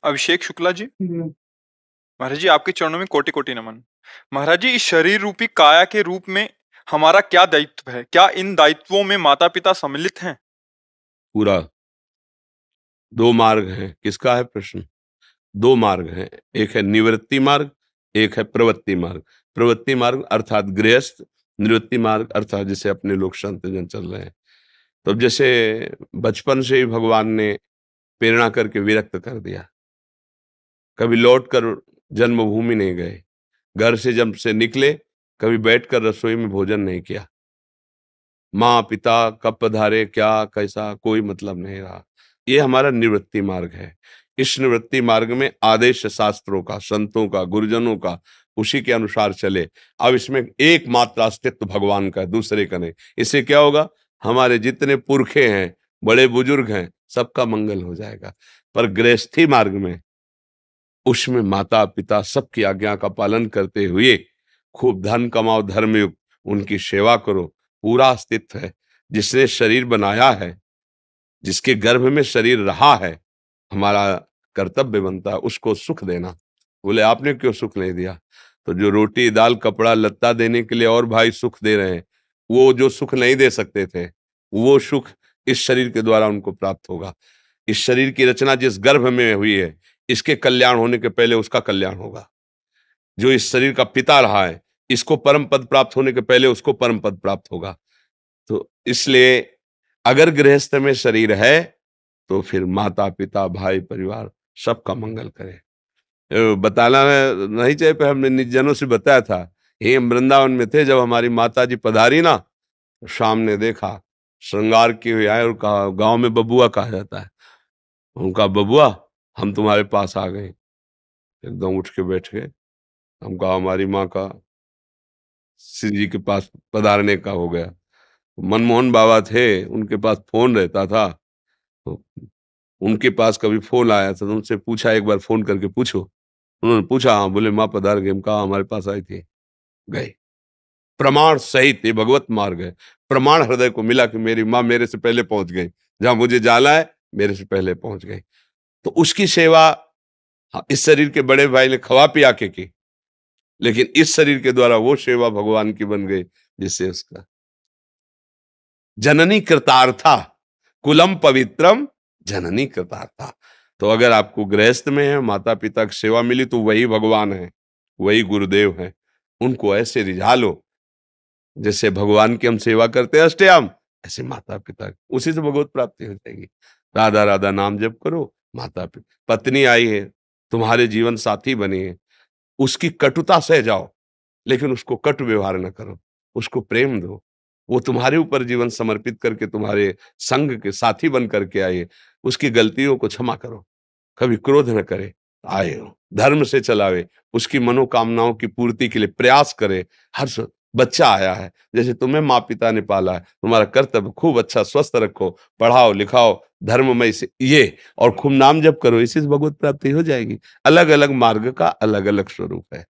अभिषेक शुक्ला जी। महाराज जी, आपके चरणों में कोटि कोटि नमन। महाराज जी, इस शरीर रूपी काया के रूप में हमारा क्या दायित्व है? क्या इन दायित्वों में माता पिता सम्मिलित हैं? पूरा 2 मार्ग हैं। किसका है प्रश्न? 2 मार्ग हैं, एक है निवृत्ति मार्ग, एक है प्रवृत्ति मार्ग। प्रवृत्ति मार्ग अर्थात गृहस्थ, निवृत्ति मार्ग अर्थात जैसे अपने लोग संत जन चल रहे हैं। तो अब जैसे बचपन से ही भगवान ने प्रेरणा करके विरक्त कर दिया, कभी लौट कर जन्मभूमि नहीं गए, घर से जब से निकले कभी बैठकर रसोई में भोजन नहीं किया, माँ पिता कब पधारे क्या कैसा कोई मतलब नहीं रहा। ये हमारा निवृत्ति मार्ग है। इस निवृत्ति मार्ग में आदेश शास्त्रों का, संतों का, गुरुजनों का, उसी के अनुसार चले। अब इसमें एकमात्र अस्तित्व भगवान का, दूसरे का नहीं। इससे क्या होगा? हमारे जितने पुरखे हैं, बड़े बुजुर्ग हैं, सबका मंगल हो जाएगा। पर गृहस्थी मार्ग में, उसमें माता पिता सबकी आज्ञा का पालन करते हुए खूब धन कमाओ, धर्मयुक्त, उनकी सेवा करो, पूरा अस्तित्व है। जिसने शरीर बनाया है, जिसके गर्भ में शरीर रहा है, हमारा कर्तव्य बनता है उसको सुख देना। बोले आपने क्यों सुख नहीं दिया? तो जो रोटी दाल कपड़ा लत्ता देने के लिए और भाई सुख दे रहे हैं, वो जो सुख नहीं दे सकते थे, वो सुख इस शरीर के द्वारा उनको प्राप्त होगा। इस शरीर की रचना जिस गर्भ में हुई है, इसके कल्याण होने के पहले उसका कल्याण होगा। जो इस शरीर का पिता रहा है, इसको परम पद प्राप्त होने के पहले उसको परम पद प्राप्त होगा। तो इसलिए अगर गृहस्थ में शरीर है तो फिर माता पिता भाई परिवार सबका मंगल करे। बताना नहीं चाहिए, पर हमने निजजनों से बताया था। ये हम वृंदावन में थे, जब हमारी माता जी पधारी ना, तो शाम ने देखा श्रृंगार किए हुए आए और कहा, गांव में बबुआ कहा जाता है, उनका बबुआ हम तुम्हारे पास आ गए। एकदम उठ के बैठ गए। हम कहा हमारी माँ का श्री जी के पास पधारने का हो गया। मनमोहन बाबा थे, उनके पास फोन रहता था, तो उनके पास कभी फोन आया था तो उनसे पूछा, एक बार फोन करके पूछो। उन्होंने पूछा, हाँ। बोले माँ पधार गए। हम कहा हमारे पास आई थी, गए। प्रमाण सहित, ये भगवत मार्ग है। प्रमाण हृदय को मिला कि मेरी माँ मेरे से पहले पहुंच गई, जहां मुझे जाना है मेरे से पहले पहुंच गई। तो उसकी सेवा इस शरीर के बड़े भाई ने खवा पिया के की, लेकिन इस शरीर के द्वारा वो सेवा भगवान की बन गई जिससे उसका जननी कृतार्था, कुलम पवित्रम जननी कृतार्था। तो अगर आपको गृहस्थ में है, माता पिता की सेवा मिली, तो वही भगवान है, वही गुरुदेव है। उनको ऐसे रिझा लो जैसे भगवान की हम सेवा करते हैं अष्टयाम, ऐसे माता पिता की, उसी से भगवत प्राप्ति हो जाएगी। राधा राधा नाम जप करो। माता पिता, पत्नी आई है, तुम्हारे जीवन साथी बनी है, उसकी कटुता सह जाओ, लेकिन उसको कटु व्यवहार न करो, उसको प्रेम दो। वो तुम्हारे ऊपर जीवन समर्पित करके तुम्हारे संग के साथी बन करके आए, उसकी गलतियों को क्षमा करो, कभी क्रोध न करे, आए हो धर्म से चलावे, उसकी मनोकामनाओं की पूर्ति के लिए प्रयास करे। बच्चा आया है, जैसे तुम्हें माँ पिता ने पाला है, तुम्हारा कर्तव्य खूब अच्छा स्वस्थ रखो, पढ़ाओ लिखाओ, धर्ममय से ये, और खूब नाम जप करो, इसी से भगवत प्राप्ति हो जाएगी। अलग अलग मार्ग का अलग अलग स्वरूप है।